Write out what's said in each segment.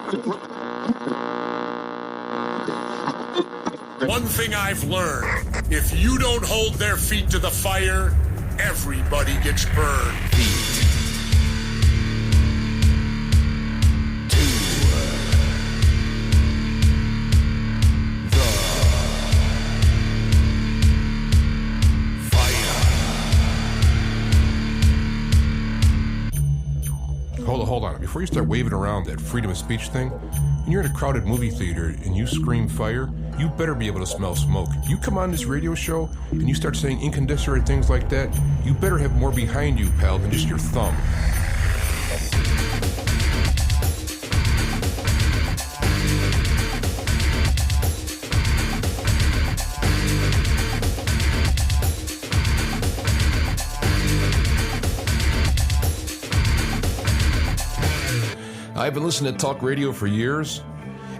One thing I've learned, if you don't hold their feet to the fire, everybody gets burned. Hold on. Before you start waving around that freedom of speech thing, when you're in a crowded movie theater and you scream fire, you better be able to smell smoke. If you come on this radio show and you start saying incandescent things like that, you better have more behind you, pal, than just your thumb. I've been listening to talk radio for years,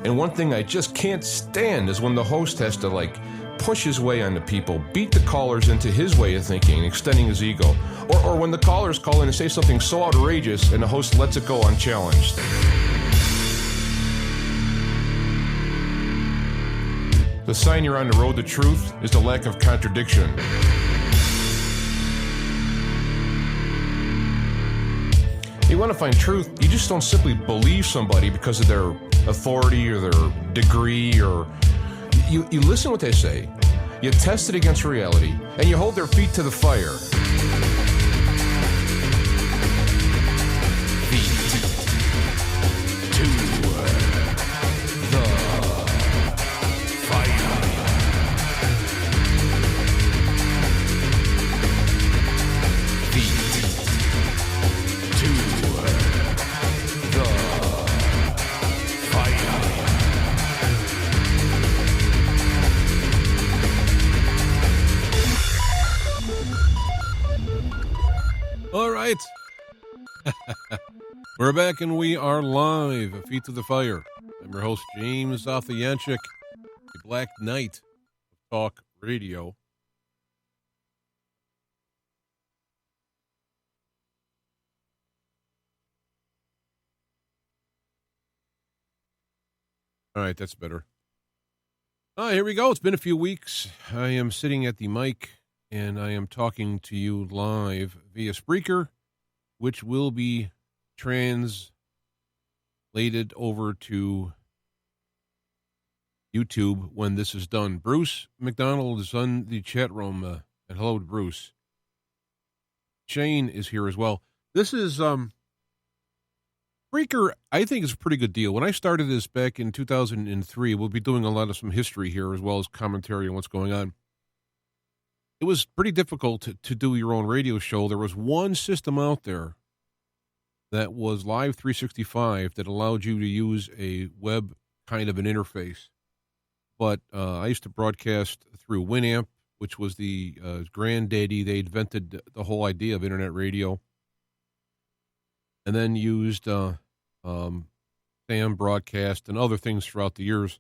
and one thing I just can't stand is when the host has to, push his way onto people, beat the callers into his way of thinking, extending his ego, or when the callers call in and say something so outrageous and the host lets it go unchallenged. The sign you're on the road to truth is the lack of contradiction. You want to find truth, you just don't simply believe somebody because of their authority or their degree, or you listen to what they say, you test it against reality, and you hold their feet to the fire. We're back and we are live, Feet to the Fire. I'm your host, James Othyanchik, the Black Knight of Talk Radio. All right, that's better. Here we go. It's been a few weeks. I am sitting at the mic and I am talking to you live via Spreaker, which will be translated over to YouTube when this is done. Bruce McDonald is on the chat room. And hello to Bruce. Shane is here as well. This is Spreaker, I think, is a pretty good deal. When I started this back in 2003, we'll be doing a lot of some history here as well as commentary on what's going on. It was pretty difficult to do your own radio show. There was one system out there that was Live 365 that allowed you to use a web kind of an interface. But I used to broadcast through Winamp, which was the granddaddy. They invented the whole idea of internet radio. And then used Sam Broadcast and other things throughout the years.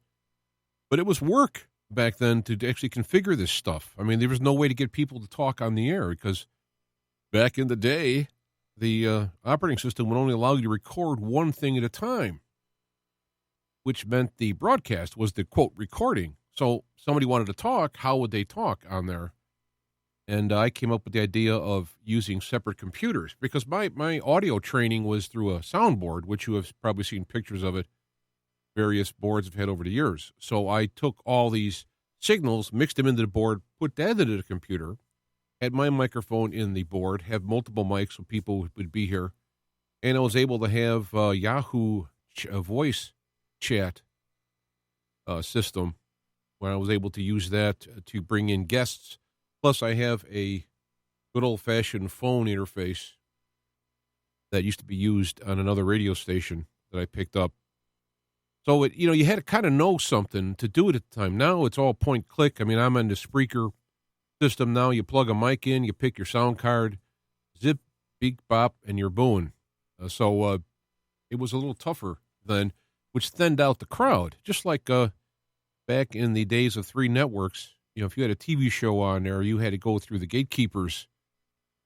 But it was work back then to actually configure this stuff. I mean, there was no way to get people to talk on the air because back in the day, the operating system would only allow you to record one thing at a time, which meant the broadcast was the, quote, recording. So somebody wanted to talk, how would they talk on there? And I came up with the idea of using separate computers because my audio training was through a soundboard, which you have probably seen pictures of it. Various boards have had over the years. So I took all these signals, mixed them into the board, put that into the computer, had my microphone in the board, have multiple mics so people would be here, and I was able to have Yahoo voice chat system where I was able to use that to bring in guests. Plus, I have a good old-fashioned phone interface that used to be used on another radio station that I picked up. So, you had to kind of know something to do it at the time. Now it's all point-click. I mean, I'm on the Spreaker system now. You plug a mic in, you pick your sound card, zip, beep, bop, and you're booing. So it was a little tougher then, which thinned out the crowd. Just like back in the days of 3 networks, if you had a TV show on there, you had to go through the gatekeepers.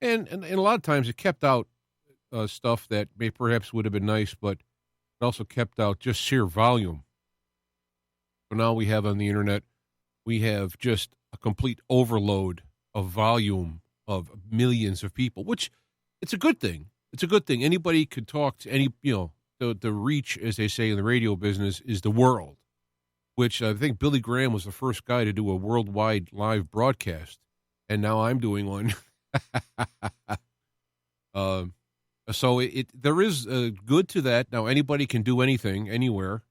And a lot of times it kept out stuff that perhaps would have been nice, but It also kept out just sheer volume. So now we have on the internet, we have just a complete overload of volume of millions of people, which it's a good thing. It's a good thing. Anybody could talk to any, the reach, as they say in the radio business, is the world, which I think Billy Graham was the first guy to do a worldwide live broadcast. And now I'm doing one. So there is good to that. Now anybody can do anything, anywhere.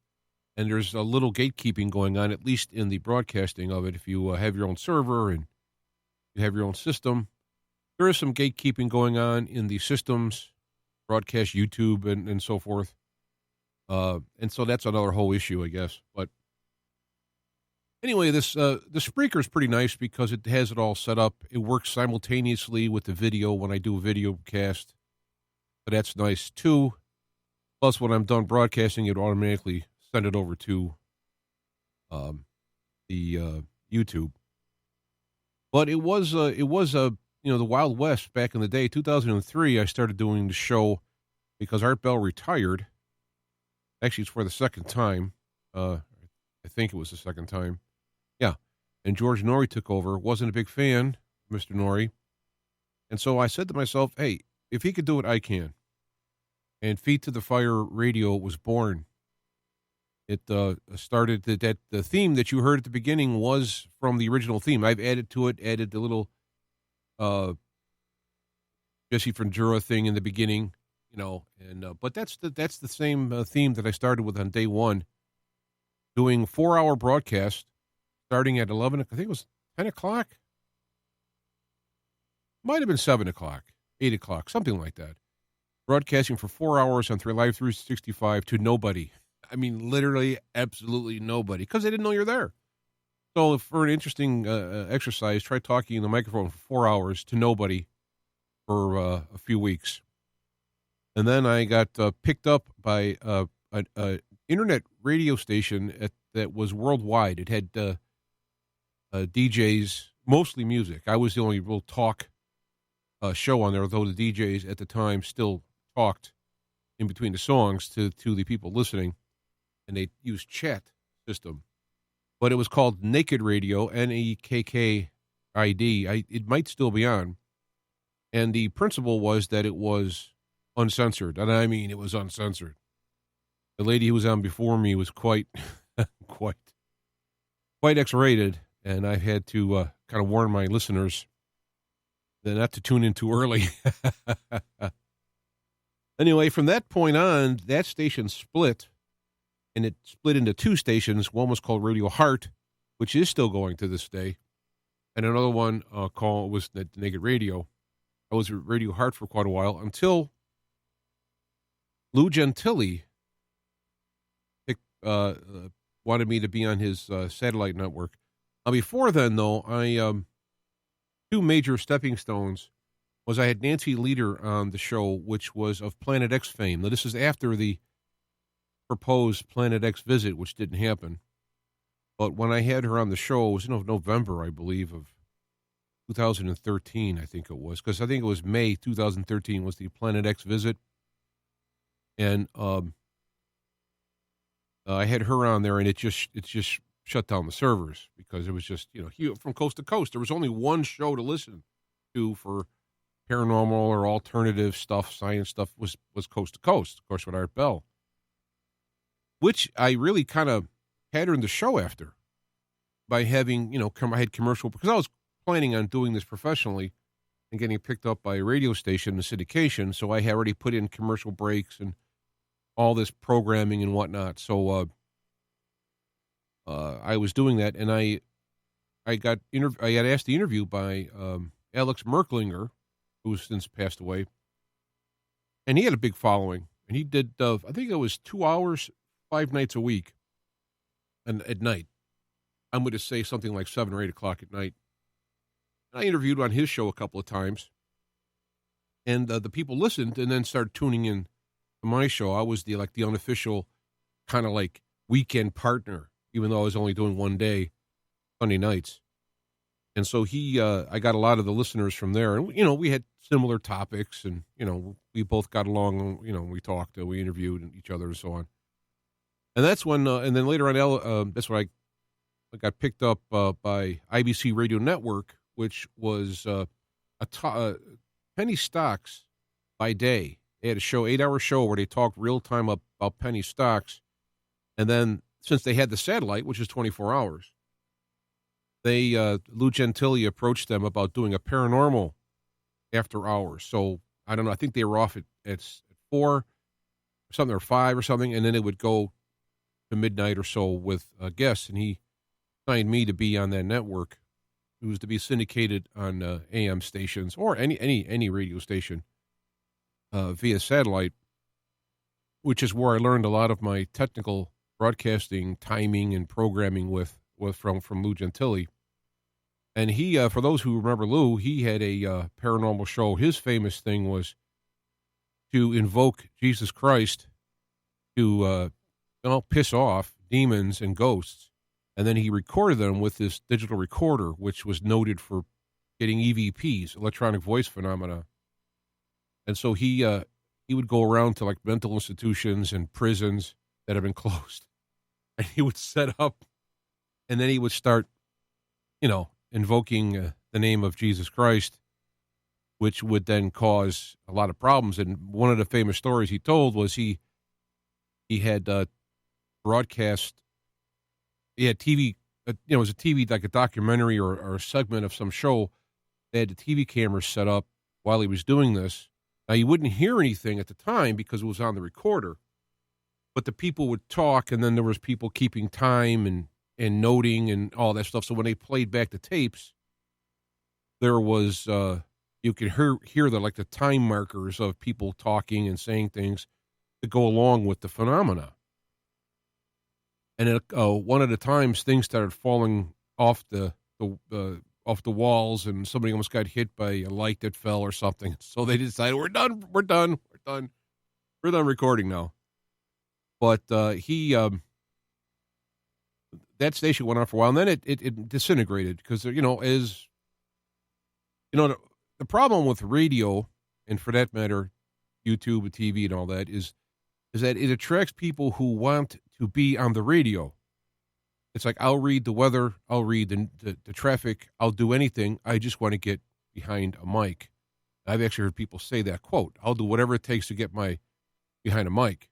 And there's a little gatekeeping going on, at least in the broadcasting of it. If you have your own server and you have your own system, there is some gatekeeping going on in the systems, broadcast, YouTube, and so forth. And so that's another whole issue, I guess. But anyway, the Spreaker is pretty nice because it has it all set up. It works simultaneously with the video when I do a video cast. So that's nice, too. Plus, when I'm done broadcasting, it automatically send it over to the YouTube. But it was the Wild West back in the day. 2003, I started doing the show because Art Bell retired. Actually, it's for the second time. I think it was the second time. Yeah. And George Norrie took over. Wasn't a big fan, Mr. Norrie. And so I said to myself, hey, if he could do it, I can. And Feet to the Fire Radio was born. It started that the theme that you heard at the beginning was from the original theme. I've added to it, added the little Jesse Ventura thing in the beginning, but that's the same theme that I started with on day one, doing 4-hour broadcast starting at 11. I think it was 10 o'clock. Might have been 7 o'clock, 8 o'clock, something like that. Broadcasting for 4 hours on Live 365 to nobody. I mean, literally, absolutely nobody, because they didn't know you're there. So for an interesting exercise, try talking in the microphone for 4 hours to nobody for a few weeks. And then I got picked up by an internet radio station that was worldwide. It had DJs, mostly music. I was the only real talk show on there, although the DJs at the time still talked in between the songs to the people listening. And they used chat system, but it was called Naked Radio, NEKKID. It might still be on. And the principle was that it was uncensored. And I mean, it was uncensored. The lady who was on before me was quite X-rated. And I had to kind of warn my listeners that not to tune in too early. Anyway, from that point on, that station split. And it split into two stations. One was called Radio Heart, which is still going to this day. And another one was Naked Radio. I was at Radio Heart for quite a while until Lou Gentili wanted me to be on his satellite network. Before then, though, two major stepping stones was I had Nancy Leader on the show, which was of Planet X fame. Now, this is after the proposed Planet X visit, which didn't happen. But when I had her on the show, it was in November, I believe, of 2013, I think it was, because I think it was May 2013 was the Planet X visit. And I had her on there, and it just shut down the servers because it was just, from coast to coast. There was only one show to listen to for paranormal or alternative stuff, science stuff, was coast to coast, of course, with Art Bell, which I really kind of patterned the show after by having, I had commercial, because I was planning on doing this professionally and getting picked up by a radio station and syndication. So I had already put in commercial breaks and all this programming and whatnot. So I was doing that, and I had asked the interview by Alex Merklinger, who's since passed away, and he had a big following, and he did, I think it was 2 hours, 5 nights a week, and at night. I'm going to say something like 7 or 8 o'clock at night. And I interviewed on his show a couple of times, and the people listened and then started tuning in to my show. I was the unofficial kind of like weekend partner, even though I was only doing one day, Sunday nights. And so I got a lot of the listeners from there, and we had similar topics, and we both got along. We talked, we interviewed each other, and so on. And that's when, and then later on, that's when I got picked up by IBC Radio Network, which was penny stocks by day. They had a show, 8-hour show, where they talked real time about penny stocks. And then since they had the satellite, which is 24 hours, Lou Gentili approached them about doing a paranormal after hours. So I don't know. I think they were off at 4 or something, or 5 or something, and then it would go to midnight or so with guests. And he signed me to be on that network. It was to be syndicated on AM stations or any radio station via satellite, which is where I learned a lot of my technical broadcasting, timing, and programming from Lou Gentili. And he, for those who remember Lou, he had a paranormal show. His famous thing was to invoke Jesus Christ to piss off demons and ghosts. And then he recorded them with this digital recorder, which was noted for getting EVPs, electronic voice phenomena. And so he would go around to like mental institutions and prisons that have been closed, and he would set up, and then he would start, invoking the name of Jesus Christ, which would then cause a lot of problems. And one of the famous stories he told was he had broadcast. He had TV, it was a TV, like a documentary or a segment of some show. They had the TV cameras set up while he was doing this. Now, you wouldn't hear anything at the time because it was on the recorder, but the people would talk, and then there was people keeping time and noting and all that stuff. So when they played back the tapes, there was, you could hear the time markers of people talking and saying things to go along with the phenomena. And one of the times, things started falling off the walls, and somebody almost got hit by a light that fell or something. So they decided, we're done recording now. But that station went on for a while, and then it disintegrated because, the problem with radio, and for that matter, YouTube and TV and all that, is that it attracts people who want to be on the radio. It's like, I'll read the weather, I'll read the traffic, I'll do anything. I just want to get behind a mic. I've actually heard people say that quote, I'll do whatever it takes to get behind a mic.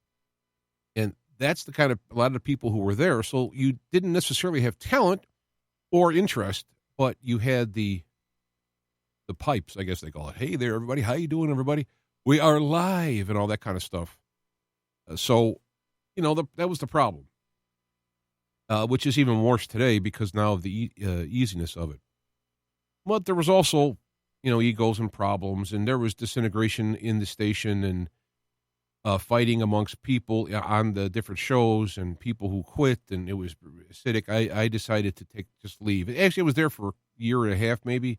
And that's the kind of, a lot of the people who were there. So you didn't necessarily have talent or interest, but you had the pipes, I guess they call it. Hey there, everybody. How you doing, everybody? We are live and all that kind of stuff. So, that was the problem, which is even worse today because now of the easiness of it. But there was also, egos and problems, and there was disintegration in the station and fighting amongst people on the different shows and people who quit, and it was acidic. I decided to just leave. Actually, I was there for a year and a half, maybe.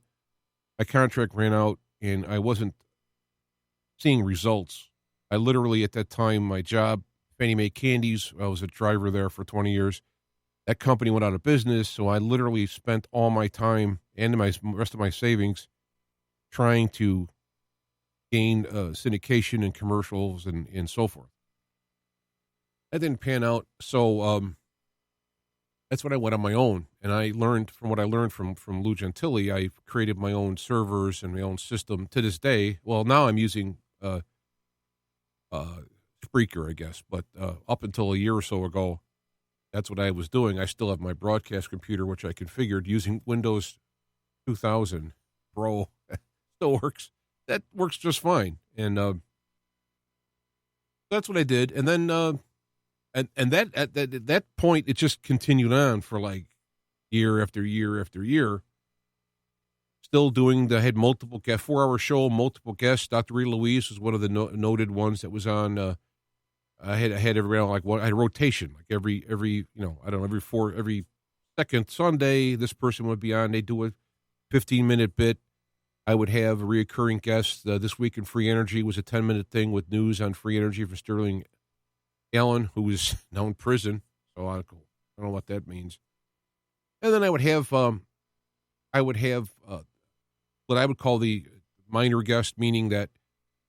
My contract ran out, and I wasn't seeing results. I literally, at that time, my job, Fannie Mae Candies, I was a driver there for 20 years. That company went out of business, so I literally spent all my time and my rest of my savings trying to gain syndication and commercials and so forth. That didn't pan out, so that's when I went on my own, and I learned from what I learned from Lou Gentili. I created my own servers and my own system to this day. Well, now I'm using Spreaker, I guess, but up until a year or so ago, that's what I was doing. I still have my broadcast computer, which I configured using Windows 2000 Pro. Still works. That works just fine. And that's what I did. And then, and that at that point, it just continued on for like year after year after year. Still doing I had multiple 4-hour show, multiple guests. Dr. Rita Louise was one of the noted ones that was on. I had every like one. I had rotation, like every every second Sunday, this person would be on. They do a 15-minute bit. I would have a reoccurring guest. This Week in Free Energy was a 10-minute thing with news on free energy for Sterling Allen, who is now in prison. So I don't know what that means. And then I would have what I would call the minor guest, meaning that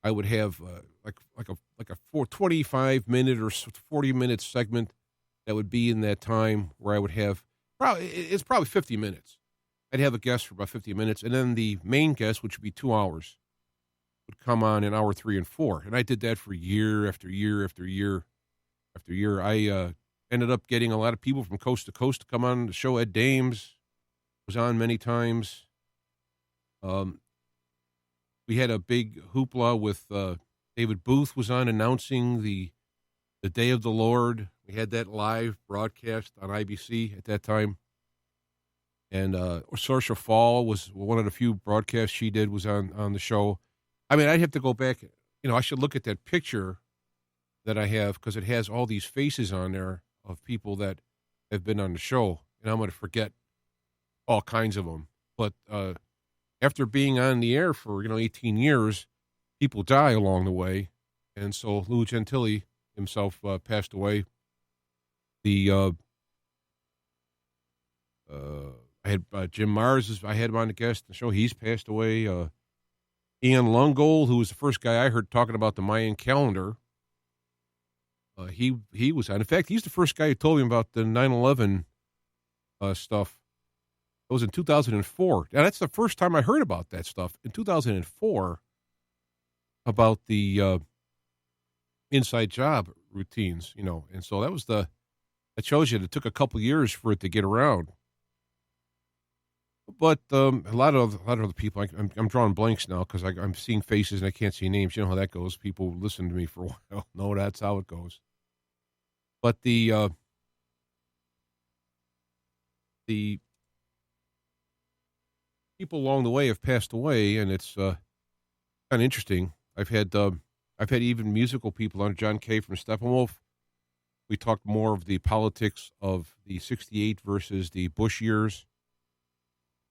I would have like a 25-minute or 40-minute segment that would be in that time where I would have it's probably 50 minutes. I'd have a guest for about 50 minutes, and then the main guest, which would be 2 hours, would come on in hour 3 and 4. And I did that for year after year after year after year. I ended up getting a lot of people from coast to coast to come on the show. Ed Dames was on many times. We had a big hoopla with David Booth was on announcing the Day of the Lord. We had that live broadcast on IBC at that time. And Saoirse Fall was one of the few broadcasts she did was on the show. I mean, I'd have to go back. I should look at that picture that I have because it has all these faces on there of people that have been on the show. And I'm going to forget all kinds of them. But after being on the air for, 18 years, people die along the way. And so Lou Gentile himself passed away. I had Jim Mars. I had him on the guest the show. He's passed away. Ian Lungold, who was the first guy I heard talking about the Mayan calendar, he was on. In fact, he's the first guy who told me about the 9/11 stuff. It was in 2004. Now, that's the first time I heard about that stuff in 2004 about the inside job routines, and so that shows you that it took a couple years for it to get around. But a lot of other people, I'm drawing blanks now because I'm seeing faces and I can't see names. You know how that goes. People listen to me for a while. No, that's how it goes. But the people along the way have passed away, and it's kind of interesting. I've had even musical people on. John Kay from Steppenwolf. We talked more of the politics of the 68 versus the Bush years.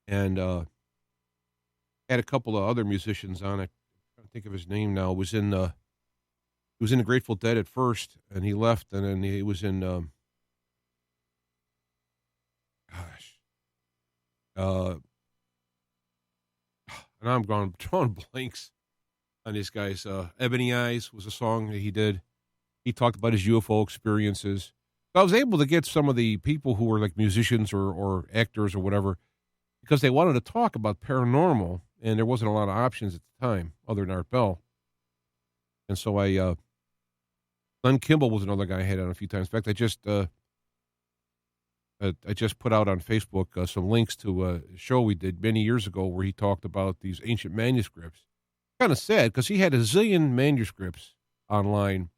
And had a couple of other musicians on it. I can't think of his name now. He was in the Grateful Dead at first, and he left, and then he was in now I'm drawing blanks on these guys. Ebony Eyes was a song that he did. He talked about his UFO experiences. So I was able to get some of the people who were like musicians or actors or whatever, because they wanted to talk about paranormal, and there wasn't a lot of options at the time other than Art Bell. And so Glenn Kimball was another guy I had on a few times. In fact, I just put out on Facebook some links to a show we did many years ago where he talked about these ancient manuscripts. Kind of sad because he had a zillion manuscripts online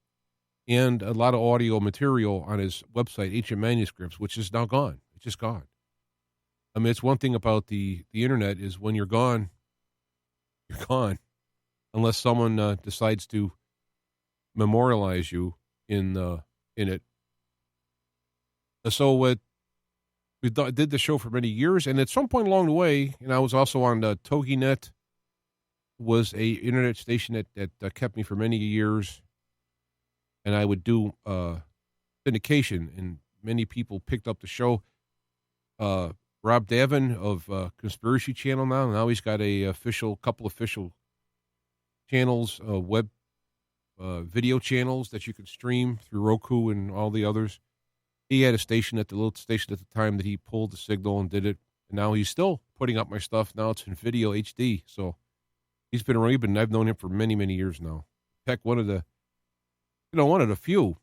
and a lot of audio material on his website, Ancient Manuscripts, which is now gone. It's just gone. I mean, it's one thing about the internet is when you're gone, unless someone decides to memorialize you in it. So we did the show for many years, and at some point along the way, and I was also on TogiNet, was a internet station that kept me for many years, and I would do syndication, and many people picked up the show. Rob Davin of Conspiracy Channel now he's got couple official channels, web video channels that you can stream through Roku and all the others. He had a little station at the time that he pulled the signal and did it, and now he's still putting up my stuff. Now it's in video HD, so he's been around. I've known him for many, many years now. In fact, one of the few.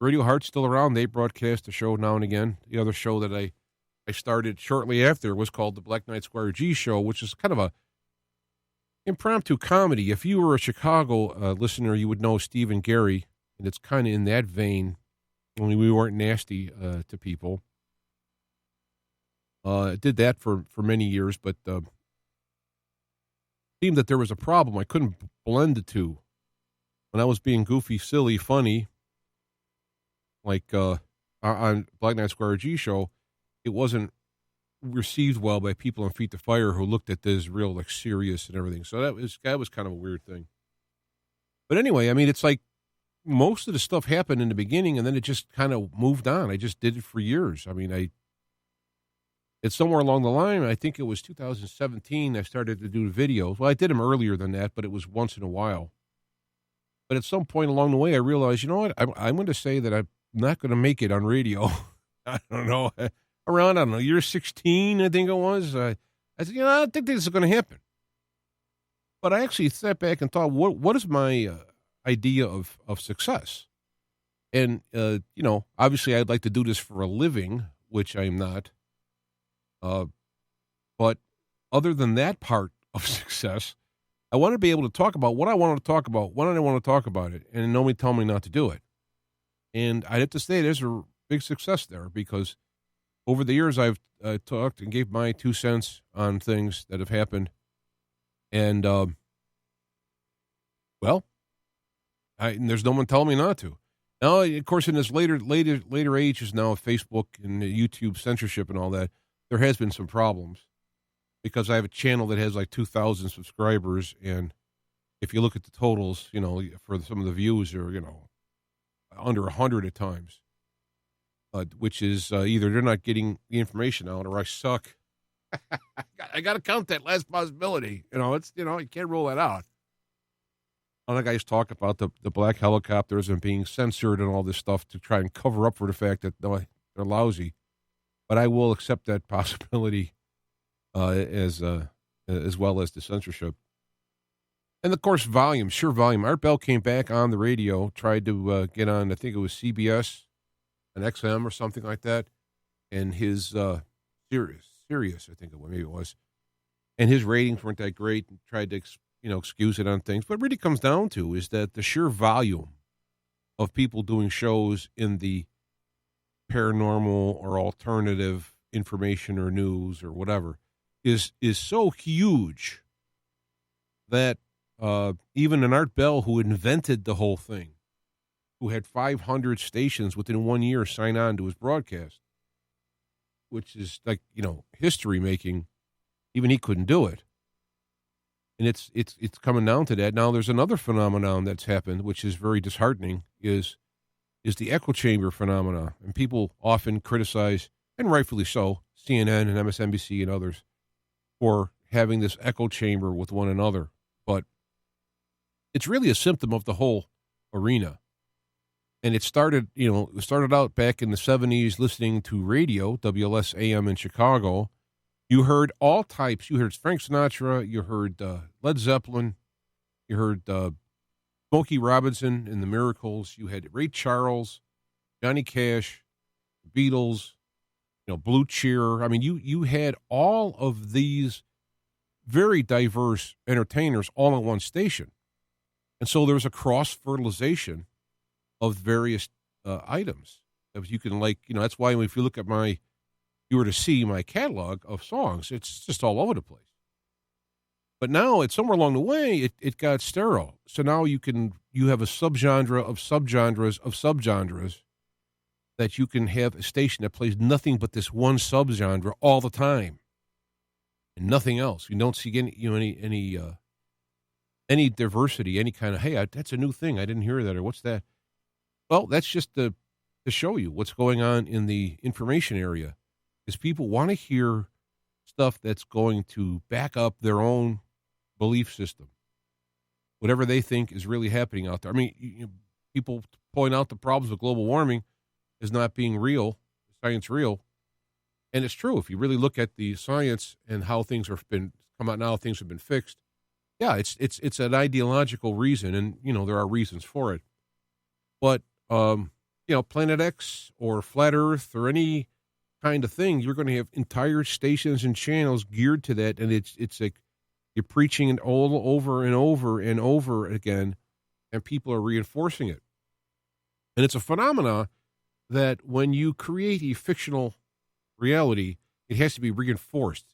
Radio Heart's still around. They broadcast a show now and again. The other show that I started shortly after was called the Black Knight Squire G Show, which is kind of a impromptu comedy. If you were a Chicago listener, you would know Steve and Gary, and it's kind of in that vein, only we weren't nasty to people. I did that for many years, but it seemed that there was a problem. I couldn't blend the two. When I was being goofy, silly, funny, like on Black Knight Squire G Show, it wasn't received well by people on Feet to Fire who looked at this real like serious and everything. So that was kind of a weird thing. But anyway, I mean, it's like most of the stuff happened in the beginning and then it just kind of moved on. I just did it for years. I mean, it's somewhere along the line. I think it was 2017. I started to do videos. Well, I did them earlier than that, but it was once in a while. But at some point along the way, I realized, you know what? I'm going to say that not going to make it on radio. I don't know. Around, I don't know, year 16, I think it was. I said, I don't think this is going to happen. But I actually sat back and thought, what is my idea of success? And, obviously I'd like to do this for a living, which I'm not. But other than that part of success, I want to be able to talk about what I want to talk about, when I want to talk about it, and nobody tell me not to do it. And I'd have to say there's a big success there because over the years I've talked and gave my 2 cents on things that have happened. And, and there's no one telling me not to. Now, of course, in this later ages now of Facebook and YouTube censorship and all that, there has been some problems because I have a channel that has like 2,000 subscribers. And if you look at the totals, for some of the views are, under 100 at times, which is either they're not getting the information out or I suck. I got to count that last possibility. You can't rule that out. Other guys talk about the black helicopters and being censored and all this stuff to try and cover up for the fact that they're lousy. But I will accept that possibility as well as the censorship. And, of course, volume. Art Bell came back on the radio, tried to get on, I think it was CBS, an XM or something like that, and his Sirius, I think maybe it was. And his ratings weren't that great and tried to excuse it on things. But what it really comes down to is that the sheer volume of people doing shows in the paranormal or alternative information or news or whatever is so huge that even an Art Bell who invented the whole thing, who had 500 stations within 1 year sign on to his broadcast, which is like, history making, even he couldn't do it. And it's coming down to that. Now there's another phenomenon that's happened, which is very disheartening, is the echo chamber phenomena. And people often criticize, and rightfully so, CNN and MSNBC and others for having this echo chamber with one another. But it's really a symptom of the whole arena. And it started out back in the 70s listening to radio, WLS AM in Chicago. You heard all types. You heard Frank Sinatra. You heard Led Zeppelin. You heard Smokey Robinson and the Miracles. You had Ray Charles, Johnny Cash, the Beatles, Blue Cheer. I mean, you had all of these very diverse entertainers all on one station. And so there was a cross-fertilization of various items. You can that's why if you look at you were to see my catalog of songs, it's just all over the place. But now it's somewhere along the way, it got sterile. So now you have a subgenre of subgenres of subgenres that you can have a station that plays nothing but this one subgenre all the time and nothing else. You don't see any diversity, any kind of, hey, that's a new thing. I didn't hear that, or what's that? Well, that's just to show you what's going on in the information area, is people want to hear stuff that's going to back up their own belief system, whatever they think is really happening out there. I mean, people point out the problems with global warming as not being real, science real, and it's true. If you really look at the science and how things have been come out now, things have been fixed. Yeah, it's an ideological reason, and there are reasons for it. But Planet X or Flat Earth or any kind of thing, you're going to have entire stations and channels geared to that, and it's like you're preaching it all over and over and over again, and people are reinforcing it. And it's a phenomena that when you create a fictional reality, it has to be reinforced.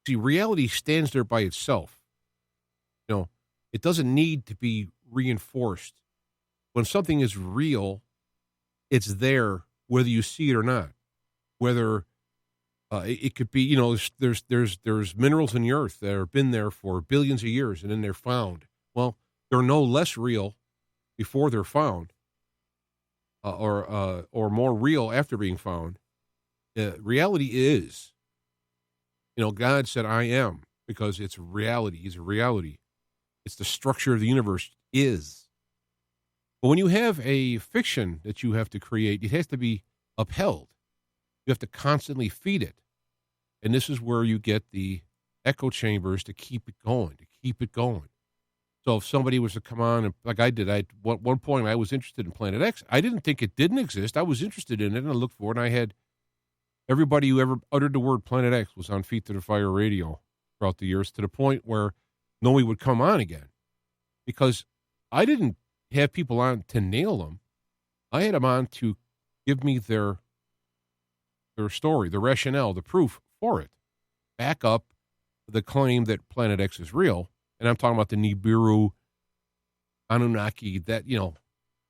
See, reality stands there by itself. It doesn't need to be reinforced. When something is real, it's there whether you see it or not. Whether it could be, there's minerals in the earth that have been there for billions of years and then they're found. Well, they're no less real before they're found, or more real after being found. Reality is, God said, "I am," because it's reality. He's a reality. It's the structure of the universe is. But when you have a fiction that you have to create, it has to be upheld. You have to constantly feed it. And this is where you get the echo chambers to keep it going, So if somebody was to come on, and like I did, at one point I was interested in Planet X. I didn't think it didn't exist. I was interested in it, and I looked for it, and I had everybody who ever uttered the word Planet X was on Feet to the Fire radio throughout the years, to the point where nobody would come on again. Because I didn't have people on to nail them. I had them on to give me their story, the rationale, the proof for it. Back up the claim that Planet X is real. And I'm talking about the Nibiru, Anunnaki, that,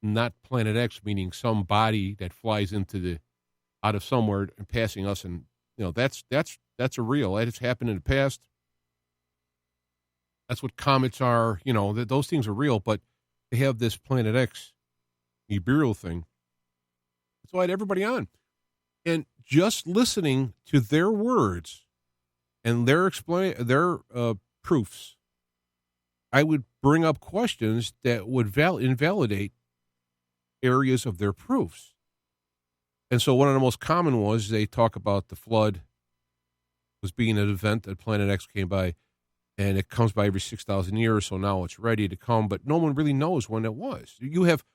not Planet X, meaning some body that flies out of somewhere and passing us. And, that's a real. That has happened in the past. That's what comets are. Those things are real, but they have this Planet X Nibiru thing. So I had everybody on. And just listening to their words and their proofs, I would bring up questions that would invalidate areas of their proofs. And so one of the most common was they talk about the flood was being an event that Planet X came by, and it comes by every 6,000 years, so now it's ready to come, but no one really knows when it was. You have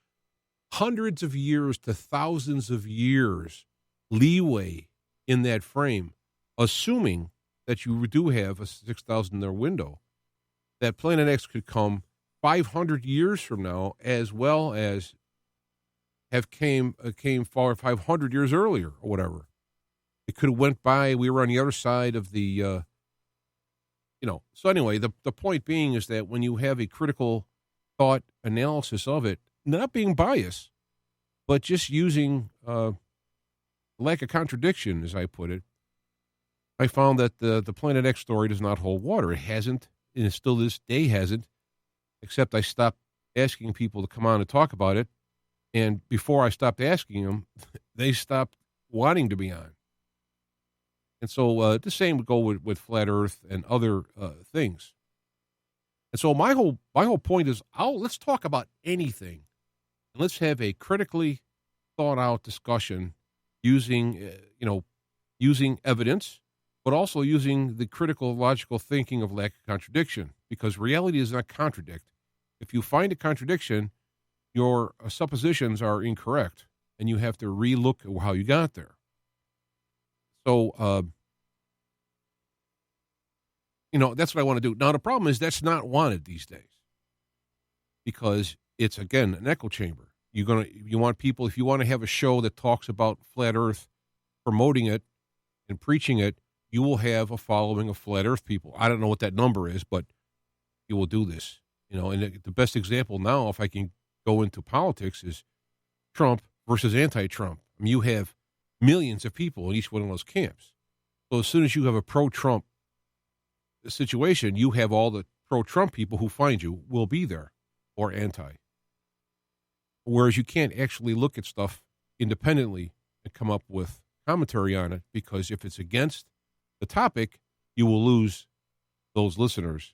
hundreds of years to thousands of years leeway in that frame, assuming that you do have a 6,000-year window, that Planet X could come 500 years from now, as well as came 500 years earlier or whatever. It could have went by. We were on the other side of the, So anyway, the point being is that when you have a critical thought analysis of it, not being biased, but just using lack of contradiction, as I put it, I found that the Planet X story does not hold water. It hasn't, and it still this day hasn't, except I stopped asking people to come on and talk about it. And before I stopped asking them, they stopped wanting to be on. And so the same would go with Flat Earth and other things. And so my whole point is, let's talk about anything. And let's have a critically thought out discussion using evidence, but also using the critical logical thinking of lack of contradiction, because reality does not contradict. If you find a contradiction, your suppositions are incorrect, and you have to relook at how you got there. So, that's what I want to do. Now, the problem is that's not wanted these days, because it's, again, an echo chamber. You want people, if you want to have a show that talks about Flat Earth, promoting it and preaching it, you will have a following of Flat Earth people. I don't know what that number is, but you will do this. And the best example now, if I can go into politics, is Trump versus anti-Trump. I mean, you have millions of people in each one of those camps. So as soon as you have a pro-Trump situation, you have all the pro-Trump people who find you will be there, or anti. Whereas you can't actually look at stuff independently and come up with commentary on it, because if it's against the topic, you will lose those listeners.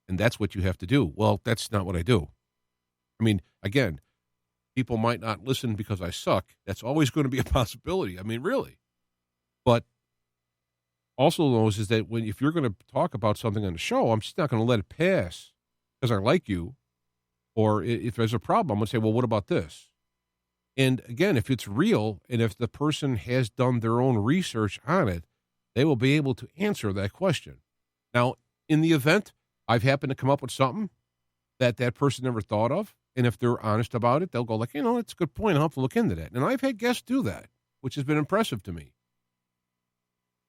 And that's what you have to do. Well, that's not what I do. I mean, again, people might not listen because I suck. That's always going to be a possibility. I mean, really. But also knows is that if you're going to talk about something on the show, I'm just not going to let it pass because I like you. Or if there's a problem, I'm going to say, well, what about this? And again, if it's real and if the person has done their own research on it, they will be able to answer that question. Now, in the event I've happened to come up with something that person never thought of, and if they're honest about it, they'll go like, that's a good point. I'll have to look into that. And I've had guests do that, which has been impressive to me.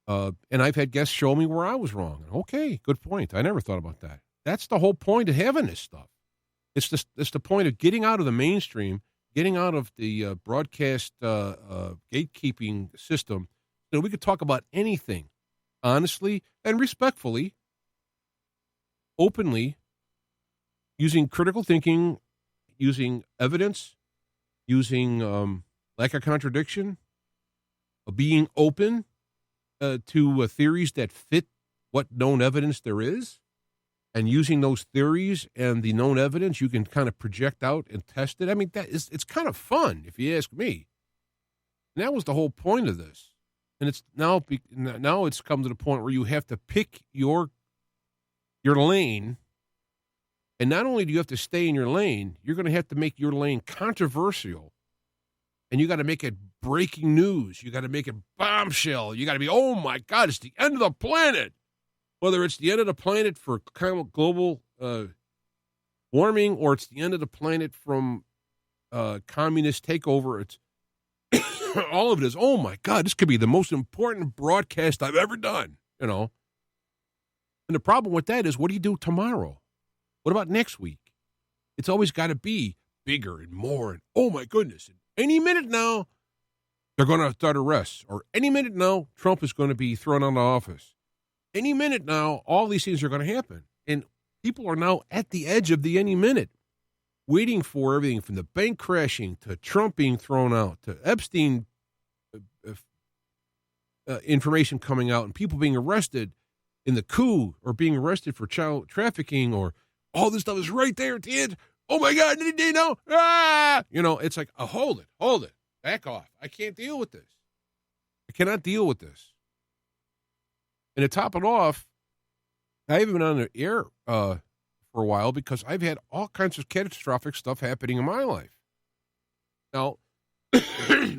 And I've had guests show me where I was wrong. Okay, good point. I never thought about that. That's the whole point of having this stuff. It's the point of getting out of the mainstream, getting out of the broadcast gatekeeping system. We could talk about anything honestly and respectfully, openly, using critical thinking, using evidence, using lack of contradiction, being open to theories that fit what known evidence there is. And using those theories and the known evidence, you can kind of project out and test it. I mean, it's kind of fun, if you ask me. And that was the whole point of this. And it's now it's come to the point where you have to pick your lane. And not only do you have to stay in your lane, you're going to have to make your lane controversial. And you got to make it breaking news. You got to make it bombshell. You got to be, oh my God, it's the end of the planet. Whether it's the end of the planet for global warming or it's the end of the planet from communist takeover, it's all of it is, oh my God, this could be the most important broadcast I've ever done, you know. And the problem with that is, what do you do tomorrow? What about next week? It's always got to be bigger and more. And oh my goodness, and any minute now, they're going to start arrests. Or any minute now, Trump is going to be thrown out of office. Any minute now, all these things are going to happen. And people are now at the edge of the any minute, waiting for everything from the bank crashing to Trump being thrown out to Epstein information coming out and people being arrested in the coup or being arrested for child trafficking or all this stuff is right there at the end. Oh, my God, did he know? Ah! You know, it's like, oh, hold it, back off. I can't deal with this. I cannot deal with this. And to top it off, I haven't been on the air for a while because I've had all kinds of catastrophic stuff happening in my life. Now,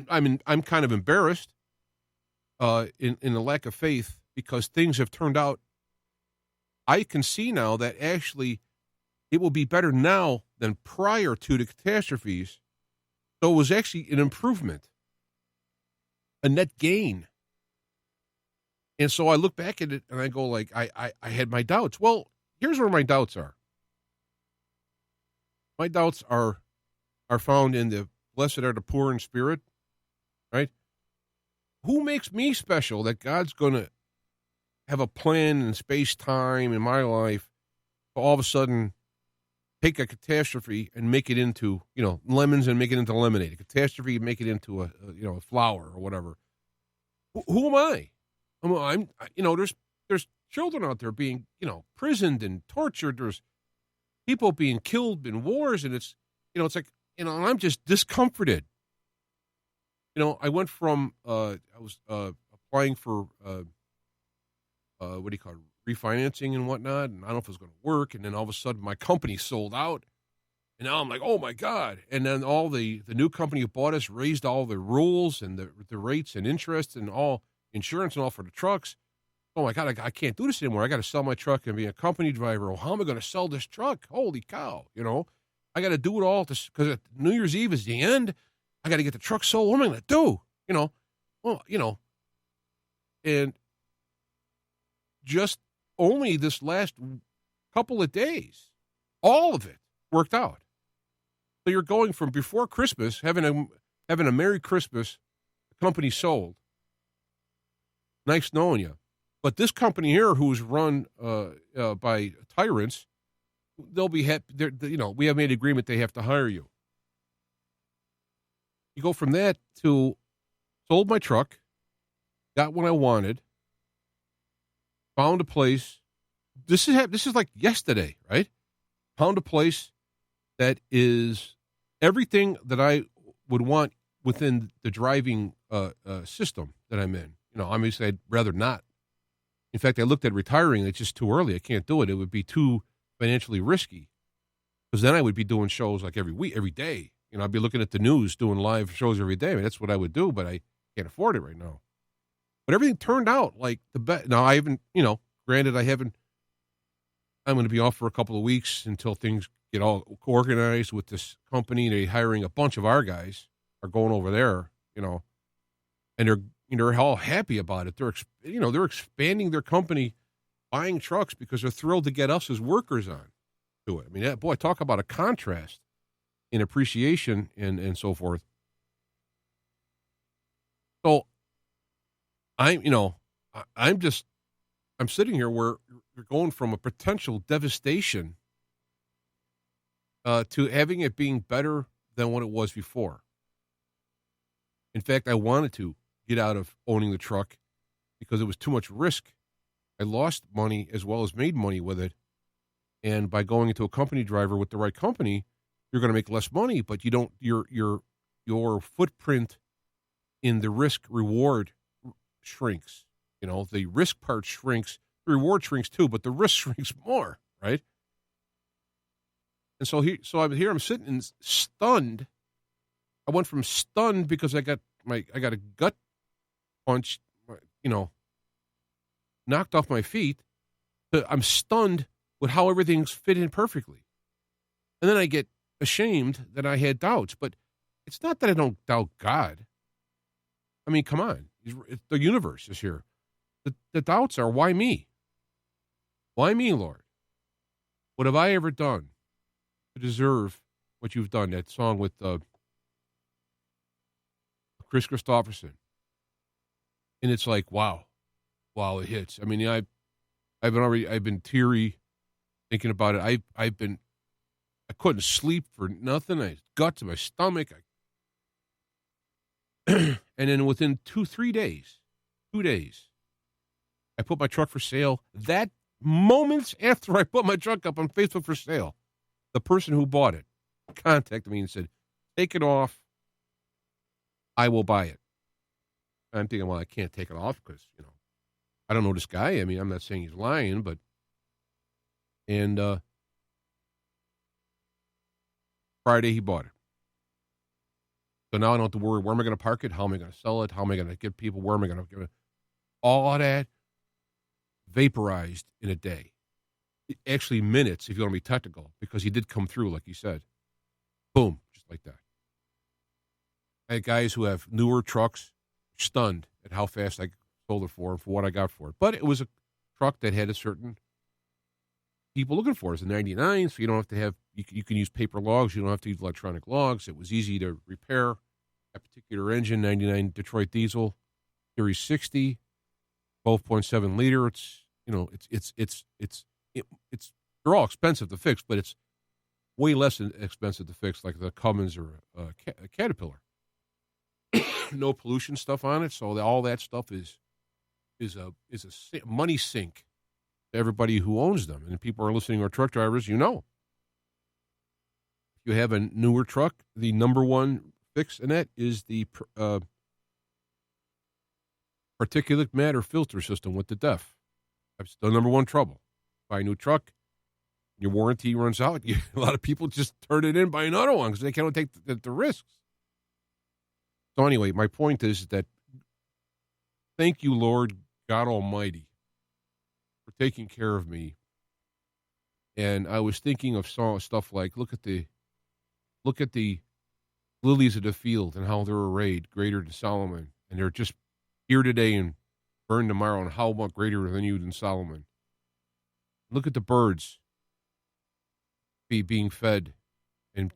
I'm kind of embarrassed in the lack of faith because things have turned out. I can see now that actually it will be better now than prior to the catastrophes. So it was actually an improvement, a net gain. And so I look back at it and I go like, I had my doubts. Well, here's where my doubts are. My doubts are found in the blessed are the poor in spirit, right? Who makes me special that God's going to have a plan in space-time in my life to all of a sudden take a catastrophe and make it into, lemons and make it into lemonade. A catastrophe and make it into a flower or whatever. Who am I? There's children out there being, prisoned and tortured. There's people being killed in wars, and it's like, and I'm just discomforted. I went from, I was applying for, refinancing and whatnot, and I don't know if it was going to work, and then all of a sudden my company sold out, and now I'm like, oh my God. And then all the new company who bought us raised all the rules and the rates and interest and all insurance and all for the trucks. Oh my God, I can't do this anymore. I got to sell my truck and be a company driver. Well, how am I going to sell this truck? Holy cow. I got to do it all because New Year's Eve is the end. I got to get the truck sold. What am I going to do? And just only this last couple of days, all of it worked out. So you're going from before Christmas, having a Merry Christmas, the company sold. Nice knowing you. But this company here, who's run by tyrants, they'll be happy. We have made an agreement they have to hire you. You go from that to sold my truck, got what I wanted, found a place. This is like yesterday, right? Found a place that is everything that I would want within the driving system that I'm in. Obviously I'd rather not. In fact, I looked at retiring. It's just too early. I can't do it. It would be too financially risky because then I would be doing shows like every week, every day. I'd be looking at the news, doing live shows every day. I mean, that's what I would do, but I can't afford it right now. But everything turned out like the best. Now, I haven't, granted, I'm going to be off for a couple of weeks until things get all organized with this company. They're hiring a bunch of our guys are going over there, and they're all happy about it. They're expanding their company, buying trucks because they're thrilled to get us as workers on to it. I mean, boy, talk about a contrast in appreciation and so forth. So I'm sitting here where you're going from a potential devastation to having it being better than what it was before. In fact, I wanted to get out of owning the truck because it was too much risk. I lost money as well as made money with it. And by going into a company driver with the right company, you're going to make less money, but you don't. Your footprint in the risk reward shrinks. The risk part shrinks, the reward shrinks too, but the risk shrinks more, right? And so I'm sitting and stunned. I went from stunned because I got a gut punch, knocked off my feet, to I'm stunned with how everything's fit in perfectly. And then I get ashamed that I had doubts, but it's not that I don't doubt God. I mean, come on. The universe is here. The doubts are, why me? Why me, Lord? What have I ever done to deserve what you've done? That song with Chris Christopherson. And it's like, wow, it hits. I mean, I've been teary thinking about it. I couldn't sleep for nothing. I had guts in my stomach. And then within 2 days, I put my truck for sale. That moments after I put my truck up on Facebook for sale, the person who bought it contacted me and said, take it off. I will buy it. I'm thinking, well, I can't take it off because, I don't know this guy. I mean, I'm not saying he's lying, but, and Friday he bought it. So now I don't have to worry, where am I going to park it? How am I going to sell it? How am I going to get people? Where am I going to give it? All of that vaporized in a day. Actually, minutes, if you want to be technical, because he did come through, like he said. Boom, just like that. I had guys who have newer trucks stunned at how fast I sold it for what I got for it. But it was a truck that had a certain people looking for. It's a 99, so you don't have to have, you can use paper logs. You don't have to use electronic logs. It was easy to repair. That particular engine, 99 Detroit diesel, Series 60, 12.7 liter. It's they're all expensive to fix, but it's way less expensive to fix, like the Cummins or a Caterpillar. No pollution stuff on it, so all that stuff is a money sink to everybody who owns them. And people are listening, or truck drivers, If you have a newer truck, the number one fix in that is the particulate matter filter system with the DEF. That's the number one trouble. Buy a new truck, your warranty runs out. A lot of people just turn it in, buy another one because they can't take the risks. So anyway, my point is that thank you, Lord God Almighty, for taking care of me. And I was thinking of stuff like, look at the lilies of the field and how they're arrayed, greater than Solomon. And they're just here today and burned tomorrow, and how much greater than you than Solomon. Look at the birds being fed and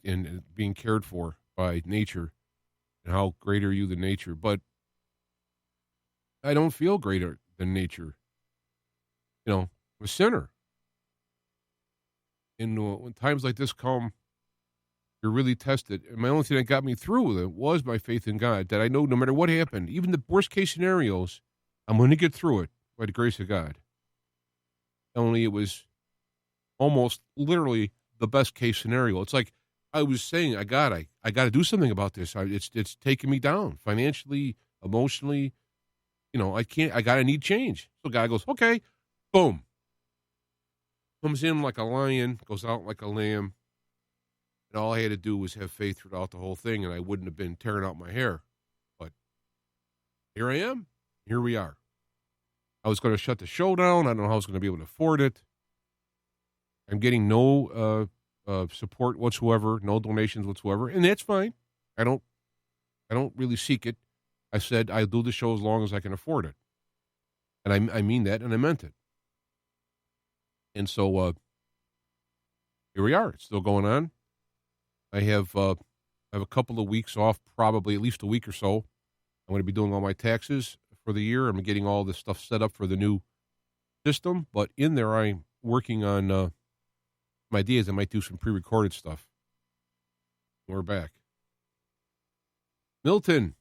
being cared for by nature, and how greater you than nature. But I don't feel greater than nature. I'm a sinner. And when times like this come, you're really tested. And my only thing that got me through with it was my faith in God, that I know no matter what happened, even the worst case scenarios, I'm going to get through it by the grace of God. Only it was almost literally the best case scenario. It's like I was saying, I got to do something about this. It's taking me down financially, emotionally. I need change. So God goes, okay, boom. Comes in like a lion, goes out like a lamb. And all I had to do was have faith throughout the whole thing, and I wouldn't have been tearing out my hair. But here I am. Here we are. I was going to shut the show down. I don't know how I was going to be able to afford it. I'm getting no support whatsoever, no donations whatsoever, and that's fine. I don't really seek it. I said I'll do the show as long as I can afford it, and I mean that, and I meant it. And so here we are. It's still going on. I have a couple of weeks off, probably at least a week or so. I'm going to be doing all my taxes for the year. I'm getting all this stuff set up for the new system. But in there, I'm working on some ideas. I might do some pre-recorded stuff. We're back. Milton.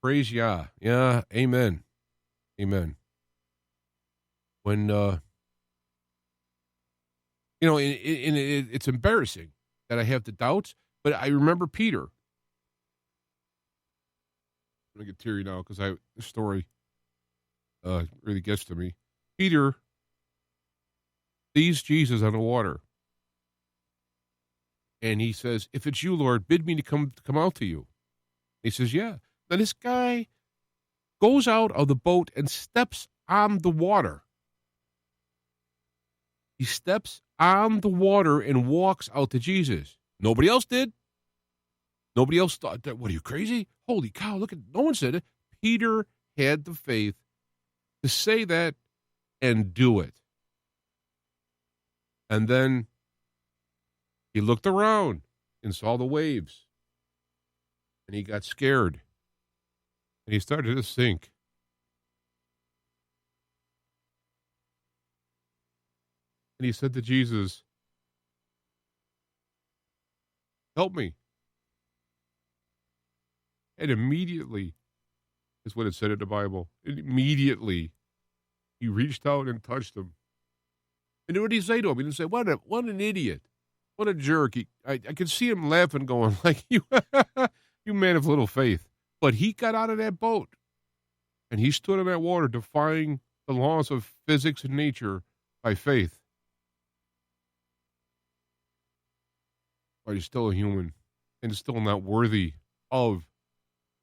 Praise Yah. Yeah, amen. Amen. when, it's embarrassing that I have the doubts, but I remember Peter. I'm going to get teary now because the story really gets to me. Peter sees Jesus on the water. And he says, "If it's you, Lord, bid me to come out to you." He says, "Yeah." Now this guy goes out of the boat and steps on the water. He steps on the water and walks out to Jesus. Nobody else did. Nobody else thought that. What, are you crazy? Holy cow, look at, no one said it. Peter had the faith to say that and do it. And then he looked around and saw the waves. And he got scared. And he started to sink. And he said to Jesus, "Help me." And immediately, is what it said in the Bible, immediately he reached out and touched him. And what did he say to him? He didn't say, what an idiot. What a jerk. I could see him laughing, going like, you man of little faith. But he got out of that boat, and he stood in that water defying the laws of physics and nature by faith. But he's still a human, and still not worthy of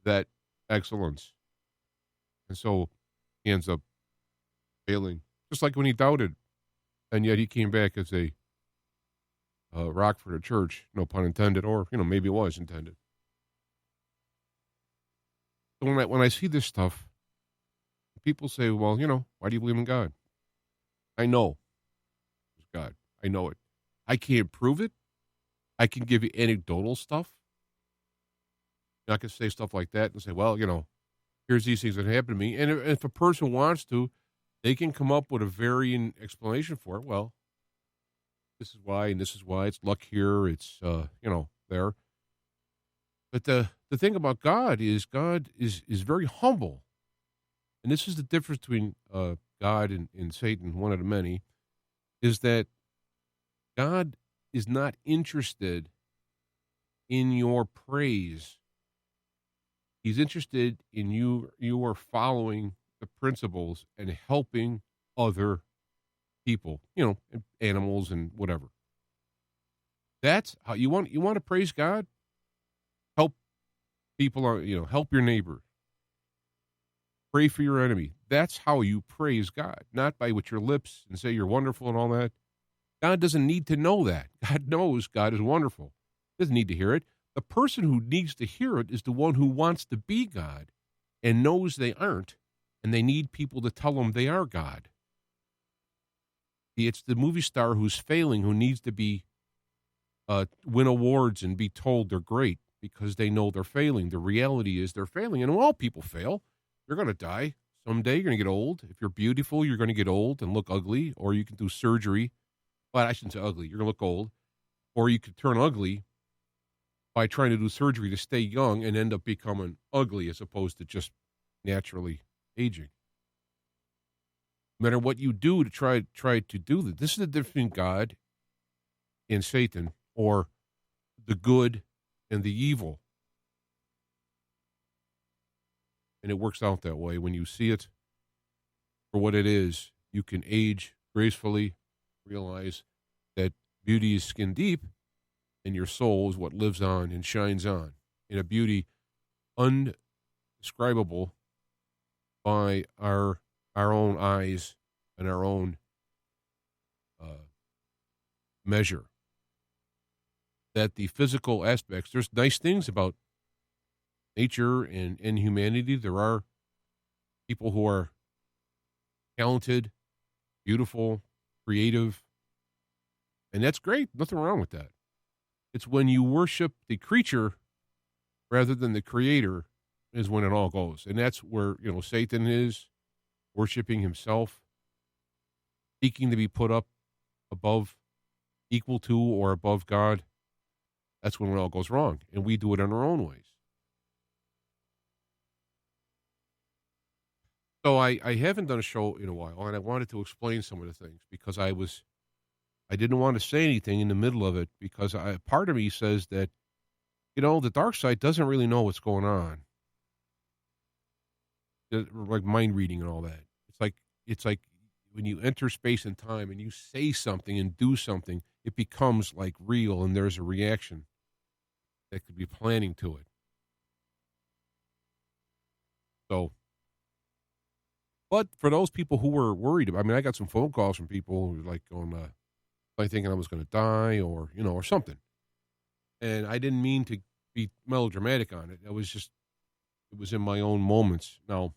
that excellence. And so he ends up failing, just like when he doubted. And yet he came back as a rock for the church, no pun intended, or, maybe it was intended. So when I see this stuff, people say, well, why do you believe in God? I know there's God. I know it. I can't prove it. I can give you anecdotal stuff. I can say stuff like that and say, well, here's these things that happened to me. And if a person wants to, they can come up with a varying explanation for it. Well, this is why, and this is why. It's luck here. It's, there. But the thing about God is very humble. And this is the difference between God and Satan, one of the many, is that God is not interested in your praise. He's interested in you are following the principles and helping other people, animals and whatever. That's how you want to praise God. Help people, help your neighbor. Pray for your enemy. That's how you praise God, not by with your lips and say you're wonderful and all that. God doesn't need to know that. God knows God is wonderful. He doesn't need to hear it. The person who needs to hear it is the one who wants to be God and knows they aren't, and they need people to tell them they are God. It's the movie star who's failing who needs to be win awards and be told they're great because they know they're failing. The reality is they're failing, and all people fail. You're going to die someday. You're going to get old. If you're beautiful, you're going to get old and look ugly, or you can do surgery. Well, I shouldn't say ugly. You're going to look old, or you could turn ugly by trying to do surgery to stay young and end up becoming ugly as opposed to just naturally aging. No matter what you do to try to do this is the difference between God and Satan, or the good and the evil. And it works out that way. When you see it for what it is, you can age gracefully, realize that beauty is skin deep, and your soul is what lives on and shines on in a beauty undescribable by our own eyes and our own measure. That the physical aspects, there's nice things about nature and humanity. There are people who are talented, beautiful, creative, and that's great. Nothing wrong with that. It's when you worship the creature rather than the creator is when it all goes. And that's where, Satan is worshiping himself, seeking to be put up above, equal to, or above God. That's when it all goes wrong. And we do it in our own ways. So I haven't done a show in a while, and I wanted to explain some of the things because I didn't want to say anything in the middle of it because part of me says that, the dark side doesn't really know what's going on, like mind reading and all that. It's like when you enter space and time and you say something and do something, it becomes like real, and there's a reaction that could be planning to it. So, but for those people who were worried about, I got some phone calls from people who were like going, like thinking I was going to die or, or something. And I didn't mean to be melodramatic on it. It was in my own moments. Now,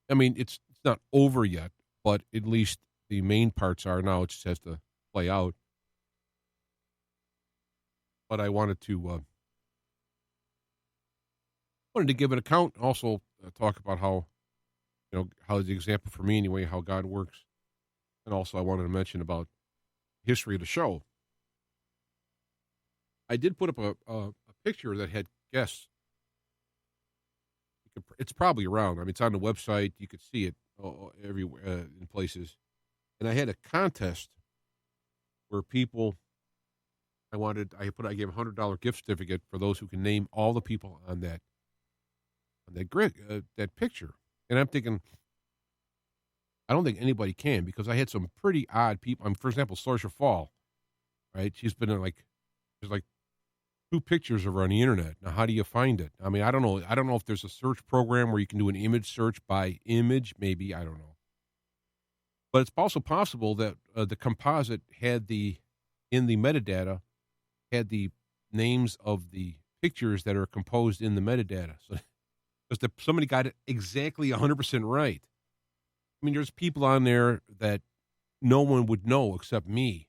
it's not over yet, but at least the main parts are now. It just has to play out. But I wanted to give an account, also talk about how, how the example for me anyway, how God works. And also I wanted to mention about history of the show. I did put up a picture that had guests. It's probably around. It's on the website. You could see it everywhere in places. And I had a contest where people, I gave $100 gift certificate for those who can name all the people on that grid, that picture. And I'm thinking, I don't think anybody can, because I had some pretty odd people. For example, Saoirse Fall, right? She's been in there's like 2 pictures of her on the internet. Now, how do you find it? I don't know. I don't know if there's a search program where you can do an image search by image. Maybe, I don't know. But it's also possible that the composite in the metadata, had the names of the pictures that are composed in the metadata. So, because somebody got it exactly 100% right. There's people on there that no one would know except me.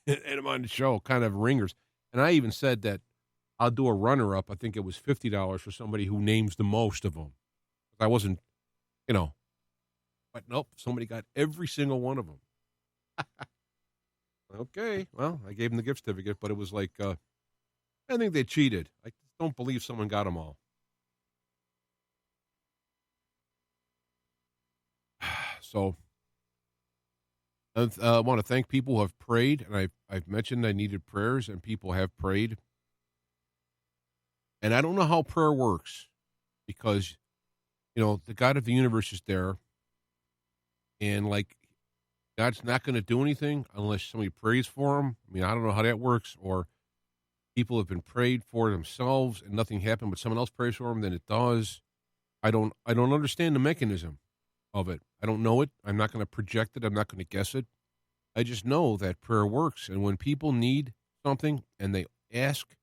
And I'm on the show, kind of ringers. And I even said that I'll do a runner-up. I think it was $50 for somebody who names the most of them. I wasn't, But nope, somebody got every single one of them. Okay, well, I gave them the gift certificate, but it was like, I think they cheated. I don't believe someone got them all. So, I want to thank people who have prayed, and I've mentioned I needed prayers, and people have prayed. And I don't know how prayer works, because, the God of the universe is there, and God's not going to do anything unless somebody prays for him. I don't know how that works, or people have been prayed for themselves and nothing happened, but someone else prays for them, then it does. I don't understand the mechanism of it. I don't know it. I'm not going to project it. I'm not going to guess it. I just know that prayer works. And when people need something and they ask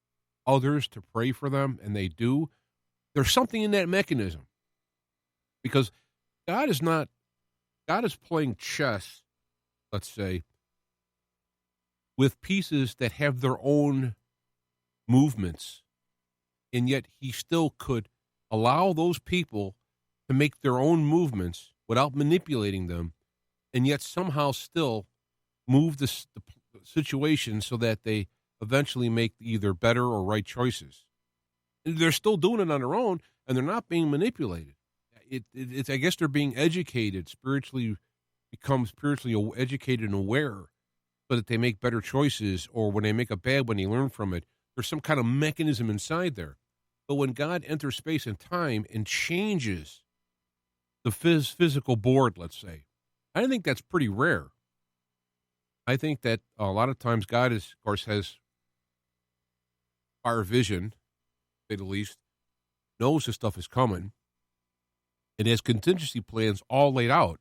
others to pray for them, and they do, there's something in that mechanism. Because God is playing chess, let's say, with pieces that have their own movements. And yet he still could allow those people to make their own movements without manipulating them, and yet somehow still move the situation so that they eventually make either better or right choices. And they're still doing it on their own, and they're not being manipulated. It's I guess they're being educated, become spiritually educated and aware, so that they make better choices, or when they make a bad one, they learn from it. There's some kind of mechanism inside there. But when God enters space and time and changes the physical board, let's say, I think that's pretty rare. I think that a lot of times God of course, has our vision, to say the least, knows this stuff is coming, and has contingency plans all laid out.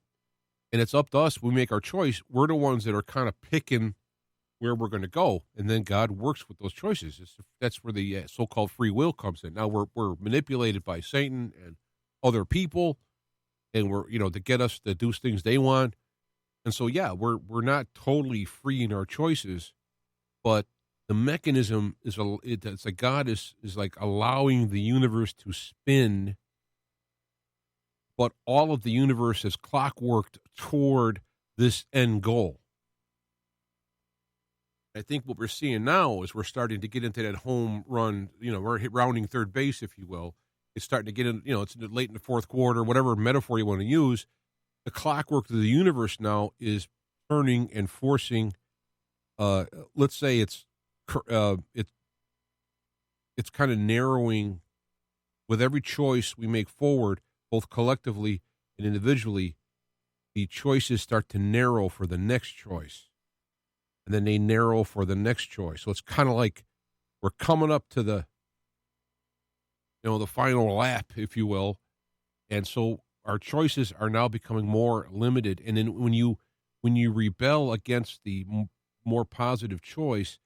And it's up to us. We make our choice. We're the ones that are kind of picking where we're going to go, and then God works with those choices. That's where the so-called free will comes in. Now we're manipulated by Satan and other people, and we're to get us to do things they want. And so we're not totally free in our choices, but the mechanism is it's like God is like allowing the universe to spin, but all of the universe is clockworked toward this end goal. I think what we're seeing now is we're starting to get into that home run, we're rounding third base, if you will, It's starting to get in, it's late in the fourth quarter, whatever metaphor you want to use. The clockwork of the universe now is turning and forcing, let's say it's kind of narrowing with every choice we make forward, both collectively and individually. The choices start to narrow for the next choice, and then they narrow for the next choice. So it's kind of like we're coming up to the final lap, if you will. And so our choices are now becoming more limited. And then when you rebel against the more positive choice,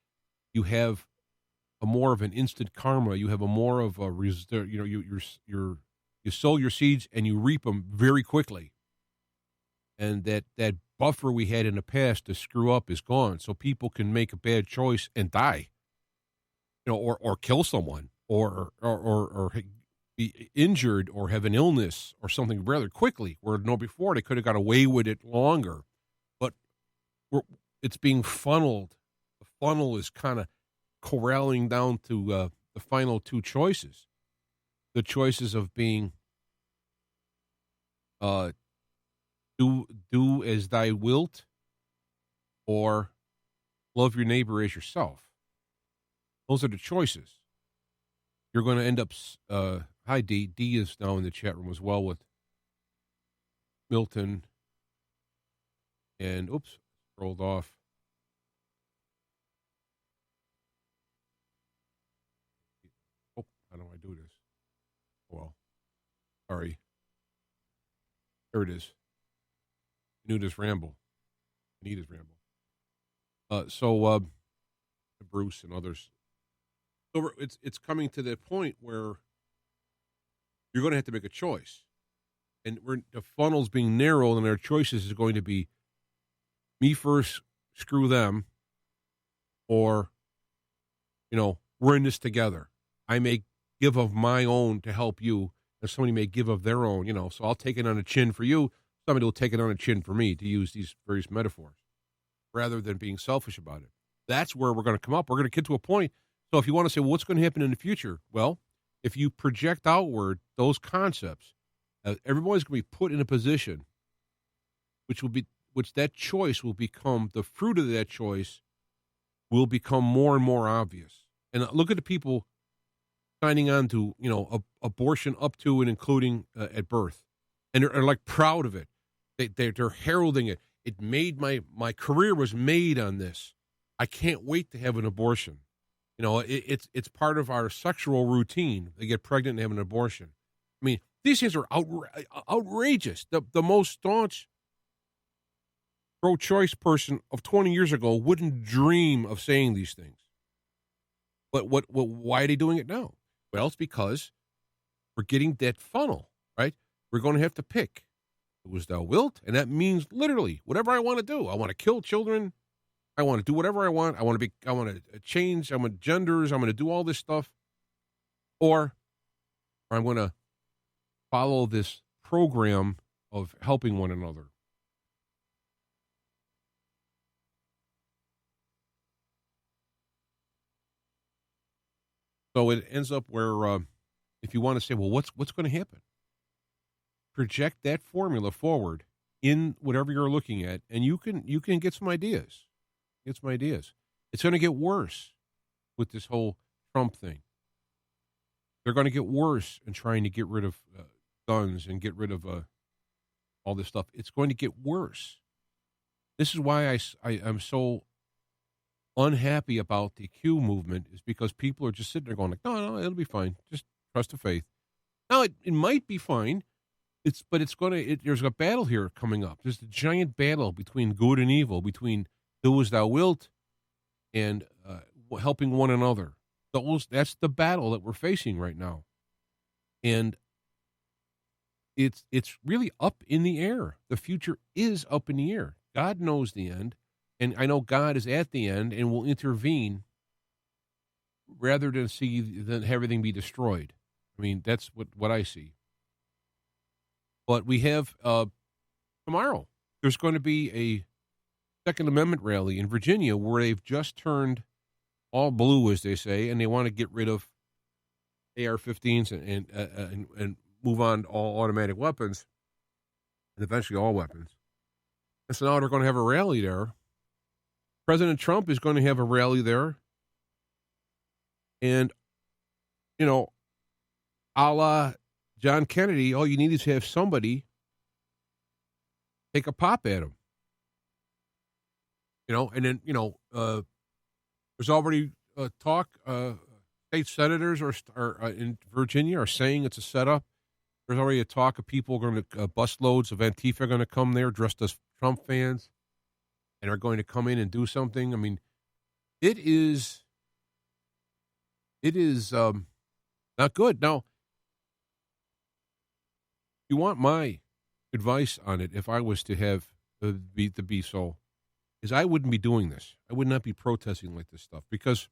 you have a more of an instant karma. You have a more of a you sow your seeds and you reap them very quickly. And that buffer we had in the past to screw up is gone. So people can make a bad choice and die, or kill someone, or be injured, or have an illness or something rather quickly. Where before they could have got away with it longer, but it's being funneled. The funnel is kind of corralling down to the final two choices. The choices of being do as thy wilt, or love your neighbor as yourself. Those are the choices. You're going to end up, hi, D. D is now in the chat room as well with Milton. And, oops, scrolled off. Oh, how do I do this? Well, sorry. There it is. Anita's ramble. So Bruce and others. So it's coming to that point where you're going to have to make a choice, and the funnel's being narrowed, and our choices is going to be me first, screw them, or we're in this together. I may give of my own to help you, and somebody may give of their own. So I'll take it on the chin for you. Somebody will take it on the chin for me, to use these various metaphors, rather than being selfish about it. That's where we're going to come up. We're going to get to a point. So if you want to say, well, what's going to happen in the future? Well, if you project outward those concepts, everybody's going to be put in a position which that choice will become, the fruit of that choice will become more and more obvious. And look at the people signing on to, abortion up to and including at birth. And they're like proud of it. They're heralding it. It made my career was made on this. I can't wait to have an abortion. It's part of our sexual routine. They get pregnant and have an abortion. I mean, these things are outrageous. The most staunch pro-choice person of 20 years ago wouldn't dream of saying these things. But why are they doing it now? Well, it's because we're getting that funnel, right? We're going to have to pick. It was thou wilt, and that means literally whatever I want to do. I want to kill children. I want to do whatever I want. I want to change. I want genders. I'm going to do all this stuff. Or I'm going to follow this program of helping one another. So it ends up where, if you want to say, well, what's going to happen? Project that formula forward in whatever you're looking at, and you can get some ideas. It's going to get worse with this whole Trump thing. They're going to get worse in trying to get rid of guns and get rid of all this stuff. It's going to get worse. This is why I'm so unhappy about the Q movement, is because people are just sitting there going like, no, it'll be fine. Just trust the faith. Now, it might be fine. There's a battle here coming up. There's a giant battle between good and evil, between do as thou wilt and helping one another. That's the battle that we're facing right now. And it's really up in the air. The future is up in the air. God knows the end, and I know God is at the end and will intervene rather than have everything be destroyed. I mean, that's what I see. But we have tomorrow, there's going to be a Second Amendment rally in Virginia where they've just turned all blue, as they say, and they want to get rid of AR-15s and move on to all automatic weapons and eventually all weapons. And so now they're going to have a rally there. President Trump is going to have a rally there. And, you know, a la John Kennedy, all you need is to have somebody take a pop at him. You know, and then, there's already talk, state senators are in Virginia are saying it's a setup. There's already a talk of people going to, busloads of Antifa are going to come there dressed as Trump fans and are going to come in and do something. I mean, it is not good. Now, you want my advice on it if I was to have the be so, is I wouldn't be doing this. I would not be protesting like this stuff because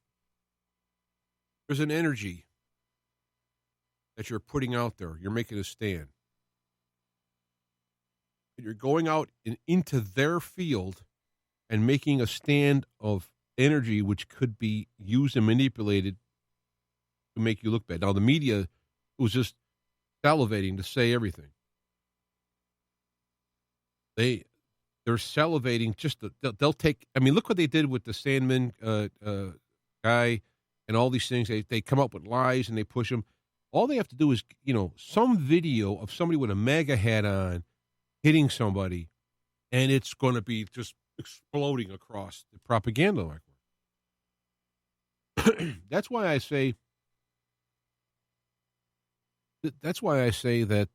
there's an energy that you're putting out there. You're making a stand. You're going out into their field and making a stand of energy which could be used and manipulated to make you look bad. Now, the media was just salivating to say everything. They're salivating just they'll take. I mean, look what they did with the Sandman guy and all these things. They come up with lies and they push them. All they have to do is, some video of somebody with a MAGA hat on hitting somebody, and it's going to be just exploding across the propaganda network. That's why I say. That's why I say that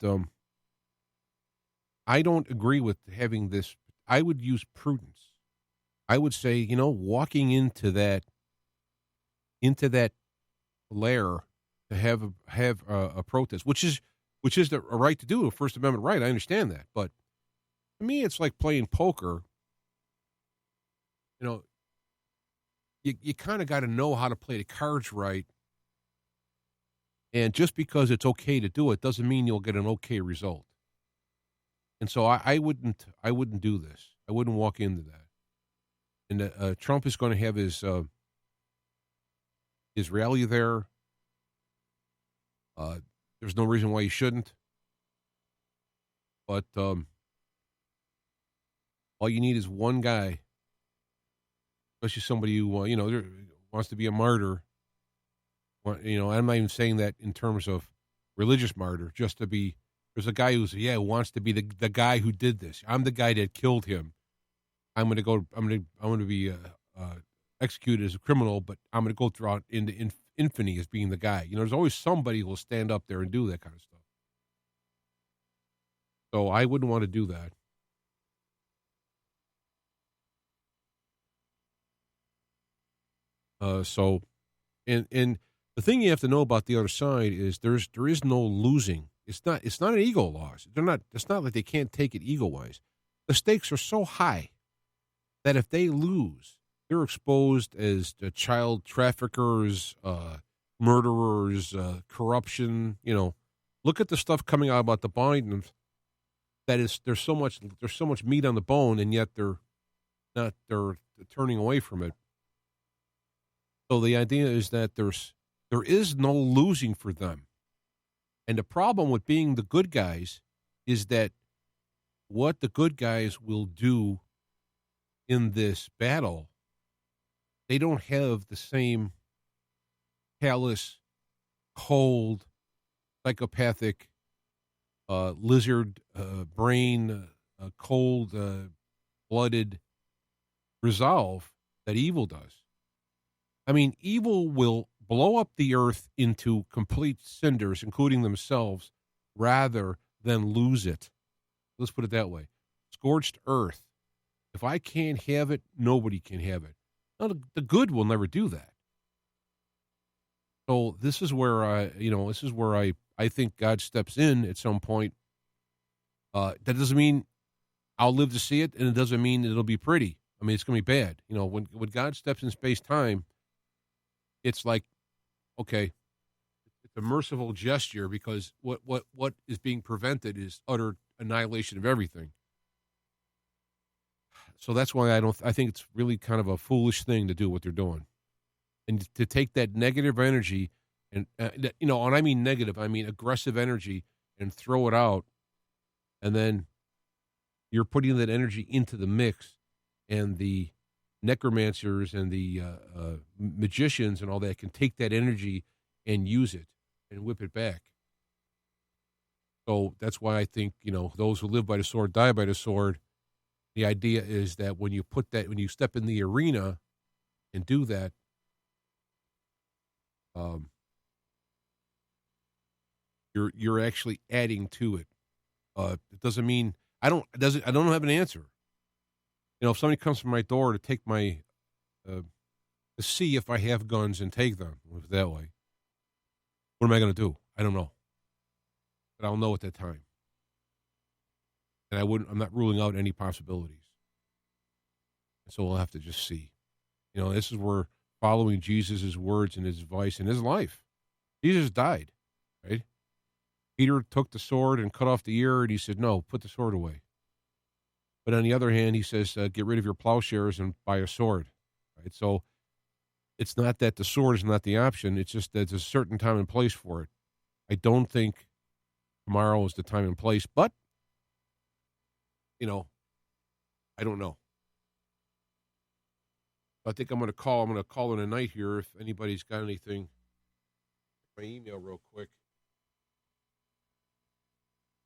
I don't agree with having this. I would use prudence. I would say, walking into that lair to have a protest, which is a right to do, a First Amendment right. I understand that, but to me, it's like playing poker. You kind of got to know how to play the cards right. And just because it's okay to do it doesn't mean you'll get an okay result. And so I wouldn't do this. I wouldn't walk into that. And Trump is going to have his rally there. There's no reason why he shouldn't. But all you need is one guy, especially somebody who wants to be a martyr. I'm not even saying that in terms of religious martyr, just to be, there's a guy who wants to be the guy who did this. I'm the guy that killed him. I'm going to be executed as a criminal, but I'm going to go throughout into infamy as being the guy. There's always somebody who will stand up there and do that kind of stuff. So I wouldn't want to do that. And the thing you have to know about the other side is there is no losing. It's not an ego loss. It's not like they can't take it ego-wise. The stakes are so high that if they lose, they're exposed as child traffickers, murderers, corruption. Look at the stuff coming out about the Bidens. There's so much meat on the bone, and yet they're turning away from it. So the idea is that there is no losing for them. And the problem with being the good guys is that what the good guys will do in this battle, they don't have the same callous, cold, psychopathic, lizard brain, cold-blooded resolve that evil does. I mean, evil will blow up the earth into complete cinders, including themselves, rather than lose it. Let's put it that way. Scorched earth. If I can't have it, nobody can have it. Now, the good will never do that. So this is where I think God steps in at some point. That doesn't mean I'll live to see it, and it doesn't mean it'll be pretty. I mean, it's going to be bad. When God steps in space-time, it's like, okay, it's a merciful gesture because what is being prevented is utter annihilation of everything. So that's why I think it's really kind of a foolish thing to do what they're doing. And to take that negative energy and and I mean negative, I mean aggressive energy, and throw it out, and then you're putting that energy into the mix, and the necromancers and the magicians and all that can take that energy and use it and whip it back. So that's why I think, those who live by the sword die by the sword. The idea is that when you step in the arena and do that, you're actually adding to it. It doesn't mean I don't have an answer. If somebody comes to my door to take my to see if I have guns and take them that way, what am I going to do? I don't know. But I'll know at that time. And I'm not ruling out any possibilities. So we'll have to just see. This is where following Jesus' words and his advice in his life. Jesus died, right? Peter took the sword and cut off the ear, and he said, no, put the sword away. But on the other hand, he says, get rid of your plowshares and buy a sword, right? So it's not that the sword is not the option. It's just that there's a certain time and place for it. I don't think tomorrow is the time and place, but, I don't know. I think I'm going to call in a night here if anybody's got anything. My email real quick.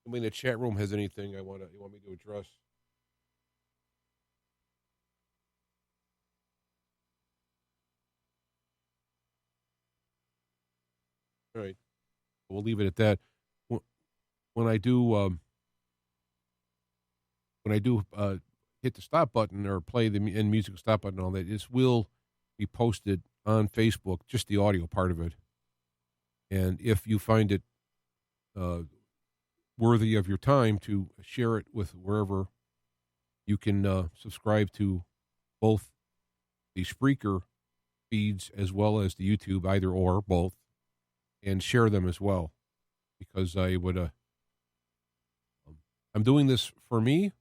Somebody in the chat room has anything you want me to address? All right. We'll leave it at that. When I do hit the stop button or play the end music stop button and all that, this will be posted on Facebook, just the audio part of it. And if you find it worthy of your time to share it with wherever, you can subscribe to both the Spreaker feeds as well as the YouTube, either or, both, and share them as well. Because I would, I'm doing this for me,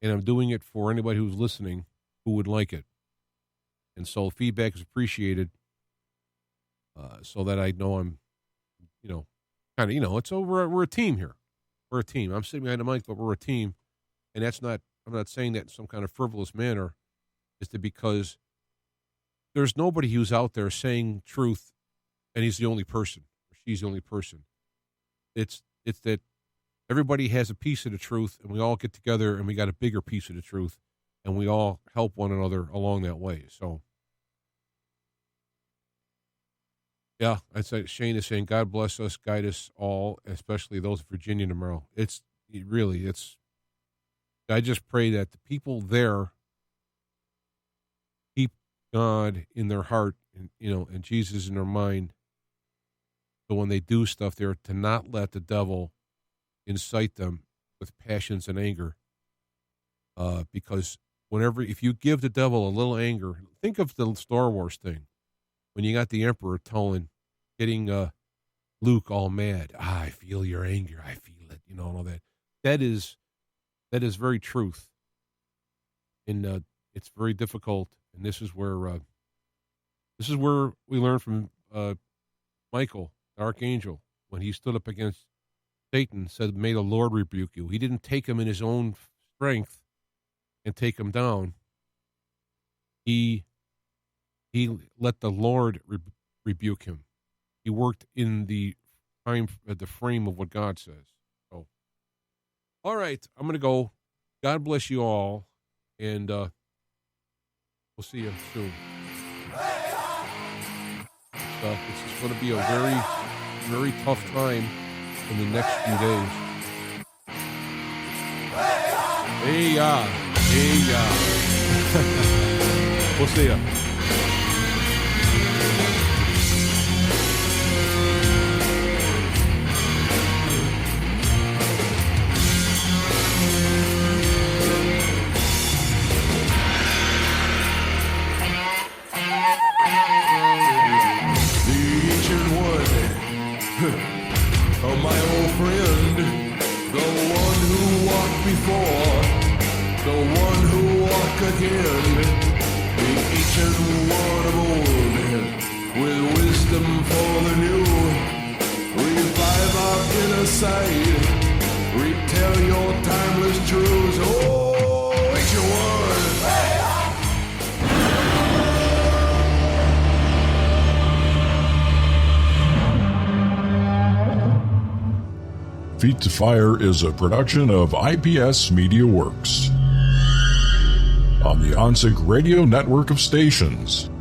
and I'm doing it for anybody who's listening who would like it. And so feedback is appreciated, so that I know I'm, it's over. We're a team here. We're a team. I'm sitting behind the mic, but we're a team. And I'm not saying that in some kind of frivolous manner. It's because there's nobody who's out there saying truth and he's the only person, or she's the only person. It's that everybody has a piece of the truth, and we all get together and we got a bigger piece of the truth, and we all help one another along that way. So, yeah, I'd say Shane is saying, God bless us, guide us all, especially those in Virginia tomorrow. I just pray that the people there keep God in their heart and Jesus in their mind. So when they do stuff there, to not let the devil incite them with passions and anger. Because if you give the devil a little anger, think of the Star Wars thing. When you got the Emperor getting Luke all mad. I feel your anger. I feel it, and all that. That is very truth. And it's very difficult. And this is where we learn from Michael, the archangel, when he stood up against Satan, said, may the Lord rebuke you. He didn't take him in his own strength and take him down. He let the Lord rebuke him. He worked in the frame of what God says. So, all right, I'm going to go. God bless you all, and we'll see you soon. This is going to be a very, very tough time in the next few days. Hey, we'll see you. My old friend, the one who walked before, the one who walked again, the ancient one of old, with wisdom wisdom for the new. Revive our inner sight. Retell your timeless truths. Oh, it's your word. Feet to Fire is a production of IPS Media Works on the OnSync Radio network of stations.